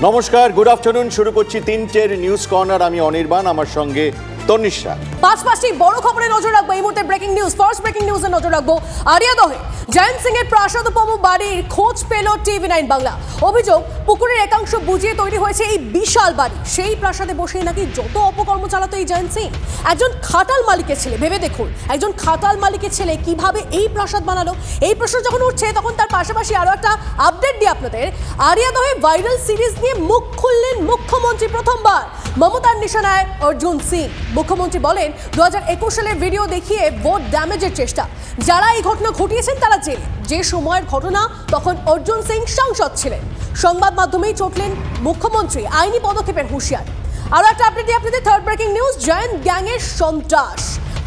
নমস্কার, good afternoon. শুরু করছি তিনটের নিউজ কর্নার। আমি অনির্বাণ, আমার সঙ্গে তনিশা। পাঁচটি বড় খবরে নজর রাখবো এই মুহূর্তে। ব্রেকিং নিউজ, ফার্স্ট ব্রেকিং নিউজে নজর রাখবো। আরিয়াদহে জয়ন্ত সিং এর প্রাসাদোপম বাড়ির খোঁজ পেল TV9 বাংলা। অভিযোগ, পুকুরের একাংশ বুঝিয়ে তৈরি হয়েছে এই বিশাল বাড়ি। সেই প্রাসাদে বসেই নাকি যত অপকর্ম চালাতো এই জয়ন্ত সিং। একজন খাটাল মালিকের ছেলে, ভেবে দেখুন, একজন খাটাল মালিকের ছেলে কিভাবে এই প্রাসাদ বানালো। এই প্রশ্ন যখন উঠছে তখন তার পাশাপাশি আরো একটা আপডেট দিই আপনাদের। আরিয়াদহে ভাইরাল সিরিজ নিয়ে মুখ খুললেন মুখ্যমন্ত্রী প্রথমবার। মমতার নিশানায় অর্জুন সিং। মুখ্যমন্ত্রী বলেন 2021 সালের ভিডিও দেখিয়ে ভোট ড্যামেজের চেষ্টা। যারা এই ঘটনা ঘটিয়েছেন তারা জেলে। যে সময়ের ঘটনা তখন অর্জুন সিং সাংসদ ছিলেন। সংবাদ মাধ্যমেই চটলেন মুখ্যমন্ত্রী, আইনি পদক্ষেপের হুঁশিয়ার। আরো একটা আপডেট দিয়ে আপনাদের থার্ড ব্রেকিং নিউজ। জয়ন্ত গ্যাংয়ের সন্ত্রাস।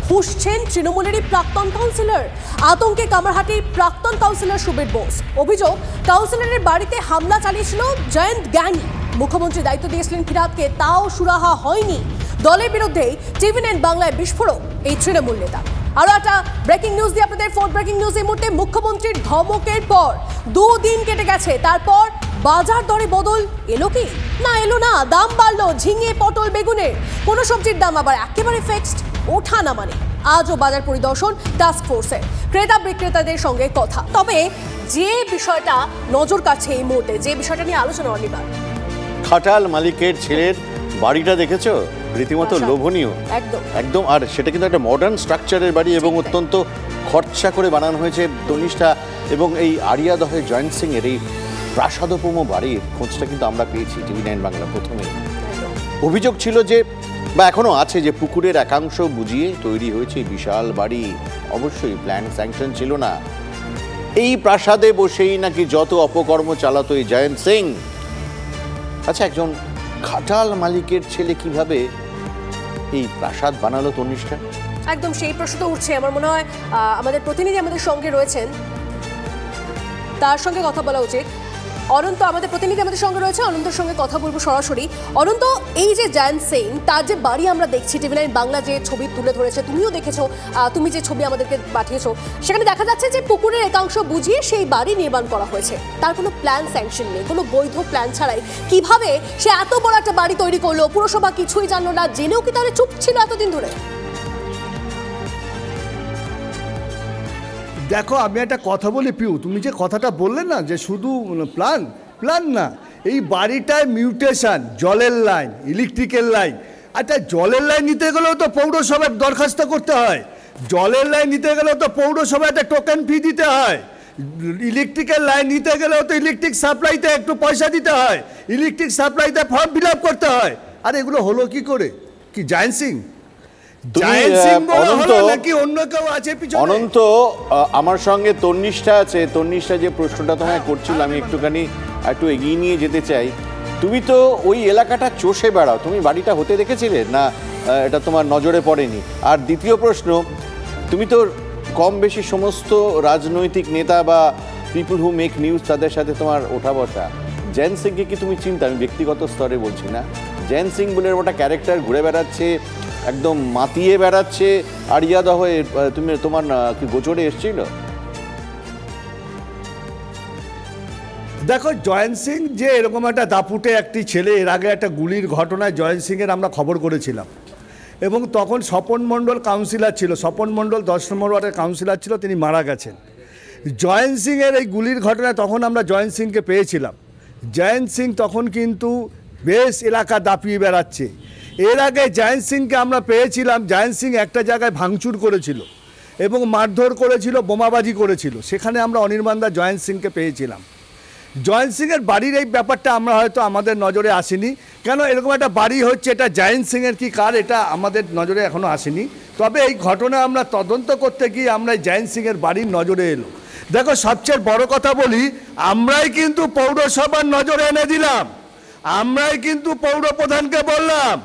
ফুঁসছেন তৃণমূলেরই প্রাক্তন কাউন্সিলর। আতঙ্কে কামারহাটির প্রাক্তন কাউন্সিলর সুবীর বোস। অভিযোগ, কাউন্সিলরের বাড়িতে হামলা চালিয়েছিল জয়ন্ত গ্যাং। মুখ্যমন্ত্রী দায়িত্ব দিয়েছিলেন ফিরহাদকে, তাও সুরাহা হয়নি। দলের বিরুদ্ধেই TV9 বাংলায় বিস্ফোরক এই তৃণমূল নেতা। আরো একটা ব্রেকিং নিউজ দিয়ে আপনাদের ফোর্থ ব্রেকিং নিউজ। এই মুহূর্তে মুখ্যমন্ত্রীর ধমকের পর 2 দিন কেটে গেছে, তারপর বাজার দরে বদল এলো কি না এলো না? দাম বাড়লো ঝিঙে, পটল, বেগুনের। কোন সবজির দাম আবার একেবারে ফিক্সড, ওঠা না মানে। আজও বাজার পরিদর্শন টাস্ক ফোর্সের। ক্রেতা বিক্রেতাদের সঙ্গে কথা। তবে যে বিষয়টা নজর কাটছে এই মুহূর্তে, যে বিষয়টা নিয়ে আলোচনা অনিবার্য, খাটাল মালিকের ছেলের বাড়িটা দেখেছো? রীতিমতো লোভনীয়, একদম একদম। আর সেটা কিন্তু একটা মডার্ন স্ট্রাকচারের বাড়ি এবং অত্যন্ত খরচা করে বানানো হয়েছে তনিষ্ঠা। এবং এই আরিয়াদহে জয়ন্ত সিং এর এই প্রাসাদোপম বাড়ির খোঁজটা কিন্তু আমরা পেয়েছি TV9 বাংলা প্রথমে। অভিযোগ ছিল যে, বা এখনো আছে, যে পুকুরের একাংশ বুঝিয়ে তৈরি হয়েছে বিশাল বাড়ি। অবশ্যই প্ল্যান স্যাংশন ছিল না। এই প্রাসাদে বসেই নাকি যত অপকর্ম চালাতো এই জয়ন্ত সিং। আচ্ছা, একজন খাটাল মালিকের ছেলে কিভাবে এই প্রাসাদ বানালো তনিষ্ঠা? একদম সেই প্রশ্ন তো উঠছে। আমার মনে হয় আমাদের প্রতিনিধি আমাদের সঙ্গে রয়েছেন, তার সঙ্গে কথা বলা উচিত। অনন্ত আমাদের প্রতিনিধি আমাদের সঙ্গে রয়েছে, অনন্তর সঙ্গে কথা বলবো সরাসরি। অনন্ত, এই যে জয়ন্ত সিং, তার যে বাড়ি আমরা দেখছি, TV9 বাংলা যে ছবি তুলে ধরেছে, তুমিও দেখেছো, তুমি যে ছবি আমাদেরকে পাঠিয়েছো, সেখানে দেখা যাচ্ছে যে পুকুরের একাংশ বুঝিয়ে সেই বাড়ি নির্মাণ করা হয়েছে। তার কোনো প্ল্যান স্যাংশন নেই, কোনো বৈধ প্ল্যান ছাড়াই কিভাবে সে এত বড় একটা বাড়ি তৈরি করলো? পুরসভা কিছুই জানলো না, জেনেও কি তাহলে চুপ ছিল এতদিন ধরে? দেখো, আমি একটা কথা বলি পিউ, তুমি যে কথাটা বললে না যে শুধু প্ল্যান না, এই বাড়িটায় মিউটেশন, জলের লাইন, ইলেকট্রিকের লাইন। আচ্ছা, জলের লাইন নিতে গেলেও তো পৌরসভার দরখাস্ত করতে হয়, জলের লাইন নিতে গেলেও তো পৌরসভায় একটা টোকেন ফি দিতে হয়, ইলেকট্রিকের লাইন নিতে গেলেও তো ইলেকট্রিক সাপ্লাইতে একটু পয়সা দিতে হয়, ইলেকট্রিক সাপ্লাইতে ফর্ম ফিল আপ করতে হয়। আর এগুলো হলো কি করে? কি জয়ন্ত সিং অনন্ত, আমার সঙ্গে তন্নিষ্ঠা আছে। তন্নিষ্ঠা যে প্রশ্নটা তোমায় করছিল, আমি একটু এগিয়ে নিয়ে যেতে চাই। তুমি তো ওই এলাকাটা চষে বেড়াও, তুমি বাড়িটা হতে দেখেছিলে না? এটা তোমার নজরে পড়েনি? আর দ্বিতীয় প্রশ্ন, তুমি তো কম বেশি সমস্ত রাজনৈতিক নেতা বা পিপুল হু মেক নিউজ, তাদের সাথে তোমার ওঠা বসা। জয়ন্ত সিংকে কি তুমি চিন্তা? আমি ব্যক্তিগত স্তরে বলছি না। জয়ন্ত সিং বলে ওটা ক্যারেক্টার ঘুরে বেড়াচ্ছে, একদম মাতিয়ে বেড়াচ্ছে। আরিয়াদহে তুমি তোমার কি গোচরে এসেছিল? দেখো, জয়ন্ত সিং যে এরকম একটা দাপুটে একটি ছেলে, এর আগে একটা গুলির ঘটনায় জয়ন্ত সিংয়ের আমরা খবর করেছিলাম, এবং তখন স্বপন মণ্ডল কাউন্সিলর ছিল। স্বপন মণ্ডল 10 নম্বর ওয়ার্ডের কাউন্সিলর ছিল, তিনি মারা গেছেন। জয়ন্ত সিংয়ের এই গুলির ঘটনায় তখন আমরা জয়ন্ত সিংকে পেয়েছিলাম। জয়ন্ত সিং তখন কিন্তু বেশ এলাকা দাপিয়ে বেড়াচ্ছে। এর আগে জয়ন্ত সিংকে আমরা পেয়েছিলাম, জয়ন্ত সিং একটা জায়গায় ভাঙচুর করেছিল এবং মারধর করেছিল, বোমাবাজি করেছিল। সেখানে আমরা অনির্বাণদা জয়ন্ত সিংকে পেয়েছিলাম। জয়ন্ত সিংয়ের বাড়ির এই ব্যাপারটা আমরা হয়তো আমাদের নজরে আসেনি। কেন এরকম একটা বাড়ি হচ্ছে, এটা জয়ন্ত সিংয়ের কি কার, এটা আমাদের নজরে এখনও আসেনি। তবে এই ঘটনা আমরা তদন্ত করতে গিয়ে আমরা জয়ন্ত সিংয়ের বাড়ির নজরে এলো। দেখো, সবচেয়ে বড় কথা বলি, আমরাই কিন্তু পৌরসভার নজরে এনে দিলাম, আমরাই কিন্তু পৌর প্রধানকে বললাম।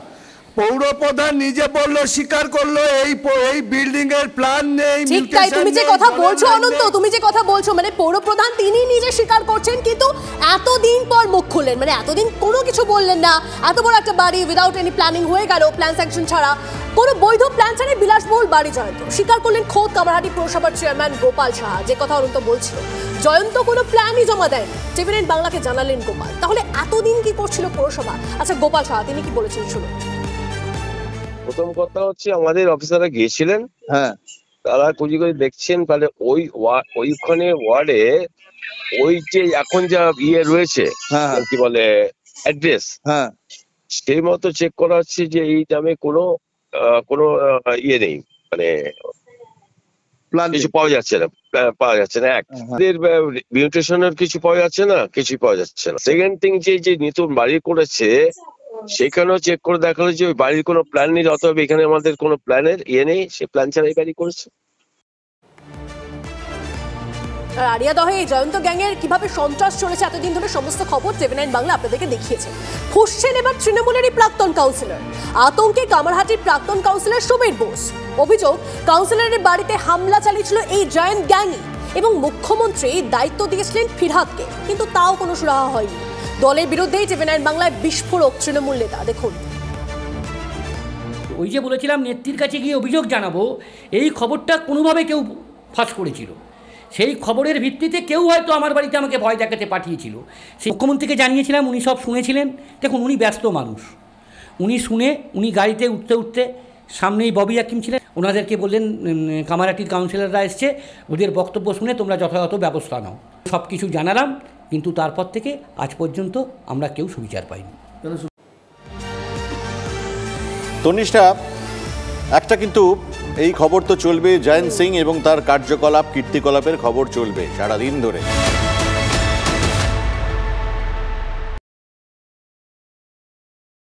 পৌর প্রধান নিজে বললো, স্বীকার করলো এই বিল্ডিং এর প্ল্যান নেই। ঠিক তাই, তুমি যে কথা বলছো অনন্ত, তুমি যে কথা বলছো, মানে পৌর প্রধান তিনি নিজে স্বীকার করছেন, কিন্তু এতদিন পর মুখ খুললেন। মানে এতদিন কোনো কিছু বললেন না, এত বড় একটা বাড়ি উইদাউট এনি প্ল্যানিং হয়ে গেল, প্ল্যান স্যাংশন ছাড়া, কোনো বৈধ প্ল্যান ছাড়াই বিলাসবহুল বাড়ি জয়ন্ত। স্বীকার করলেন খোদ কামারহাটি পৌরসভার চেয়ারম্যান গোপাল সাহা, যে কথা অনন্ত বলছিল। জয়ন্ত কোনো প্ল্যানই জমা দেয় টিভি9 বাংলাকে জানালেন গোপাল। তাহলে এতদিন কি করছিল পৌরসভা? আচ্ছা, গোপাল সাহা তিনি কি বলেছেন শুনুন। প্রথম কথা হচ্ছে আমাদের অফিসাররা গিয়েছিলেন, হ্যাঁ তারা খুঁজি করে দেখছেন, তাহলে ওইখানে ওয়ার্ডে ওই যে এখন যা রয়েছে হ্যাঁ কি বলে অ্যাড্রেস, হ্যাঁ সেই মতো চেক করা হচ্ছে যে এই নামে কোনো নেই, মানে প্ল্যান কিছু পাওয়া যাচ্ছে না, এক মিউটেশনের কিছু পাওয়া যাচ্ছে না, কিছুই পাওয়া যাচ্ছে না। সেকেন্ড থিং, যে নতুন বাড়ি করেছে সেখানেও চেক করে দেখা হলো যে ওই বাড়ির কোনো প্ল্যান নেই, অথবা এখানে আমাদের কোনো প্ল্যানের নেই, সে প্ল্যান ছাড়াই বাড়ি করেছে। আরিয়াদহে এই জয়ন্ত গ্যাংয়ের কিভাবে সন্ত্রাস চলেছে এতদিন ধরে সমস্ত খবর টিভি9 বাংলা আপনাদেরকে দেখিয়েছে। ফুসছেন এবার তৃণমূলেরই প্রাক্তন কাউন্সিলর, আতঙ্কে কামারহাটির প্রাক্তন কাউন্সিলর সুবীর বোস। অভিযোগ, কাউন্সিলরের বাড়িতে হামলা চালিয়েছিল এই জয়ন্ত গ্যাংই এবং মুখ্যমন্ত্রী দায়িত্ব দিয়েছিলেন ফিরহাদকে, কিন্তু তাও কোনো সুরাহা হয়নি। দলের বিরুদ্ধেই টিভি9 বাংলায় বিস্ফোরক তৃণমূল নেতা, দেখুন। ওই যে বলেছিলাম নেত্রীর কাছে গিয়ে অভিযোগ জানাবো, এই খবরটা কোনোভাবে কেউ ফাঁস করেছিল। সেই খবরের ভিত্তিতে কেউ হয়তো আমার বাড়িতে আমাকে ভয় দেখাতে পাঠিয়েছিল। সেই মুখ্যমন্ত্রীকে জানিয়েছিলাম, উনি সব শুনেছিলেন। দেখুন, উনি ব্যস্ত মানুষ, উনি গাড়িতে উঠতে সামনেই ববি হাকিম ছিলেন, ওনাদেরকে বললেন কামারহাটির কাউন্সিলররা এসছে, ওদের বক্তব্য শুনে তোমরা যথাযথ ব্যবস্থা নাও। সব কিছু জানালাম, কিন্তু তারপর থেকে আজ পর্যন্ত আমরা কেউ সুবিচার পাইনি। তনিষ্ঠা, একটা কিন্তু এই খবর তো চলবে, জয়ন্ত সিং এবং তার কার্যকলাপ কীর্তিকলাপের খবর চলবে সারাদিন ধরে।